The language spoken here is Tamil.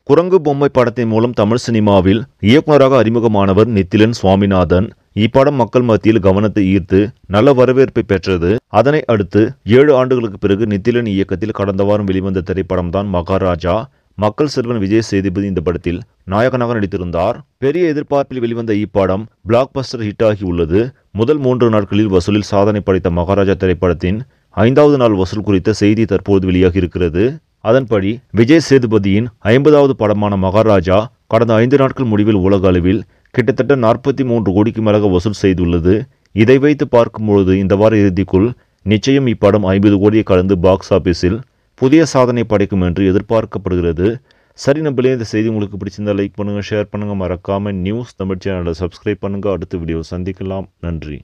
குரங்கு பொம்மை படத்தின் மூலம் தமிழ் சினிமாவில் இயக்குநராக அறிமுகமானவர் நித்திலன் சுவாமிநாதன். இப்படம் மக்கள் மத்தியில் கவனத்தை ஈர்த்து நல்ல வரவேற்பை பெற்றது. அதனை அடுத்து 7 ஆண்டுகளுக்கு பிறகு நித்திலன் இயக்கத்தில் கடந்த வாரம் வெளிவந்த திரைப்படம் தான் மகாராஜா. மக்கள் செல்வன் விஜய் சேதுபதி இந்த படத்தில் நாயகனாக நடித்திருந்தார். பெரிய எதிர்பார்ப்பில் வெளிவந்த இப்படம் பிளாக் பஸ்டர் ஹிட் ஆகி உள்ளது. முதல் 3 நாட்களில் வசூலில் சாதனை படைத்த மகாராஜா திரைப்படத்தின் 5வது நாள் வசூல் குறித்த செய்தி தற்போது வெளியாகி இருக்கிறது. அதன்படி விஜய் சேதுபதியின் 50வது படமான மகாராஜா கடந்த 5 நாட்கள் முடிவில் உலக அளவில் கிட்டத்தட்ட 43 கோடிக்கு மேலாக வசூல் செய்துள்ளது. இதை வைத்து பார்க்கும்பொழுது இந்த வார இறுதிக்குள் நிச்சயம் இப்படம் 50 கோடியை கடந்து பாக்ஸ் ஆபீஸில் புதிய சாதனை படைக்கும் என்று எதிர்பார்க்கப்படுகிறது. சரி நம்பளே, இந்த செய்தி உங்களுக்கு பிடிச்சிருந்தா லைக் பண்ணுங்க, ஷேர் பண்ணுங்க, மறக்காம நியூஸ் தமிழ் சேனலை சப்ஸ்கிரைப் பண்ணுங்க. அடுத்த வீடியோ சந்திக்கலாம். நன்றி.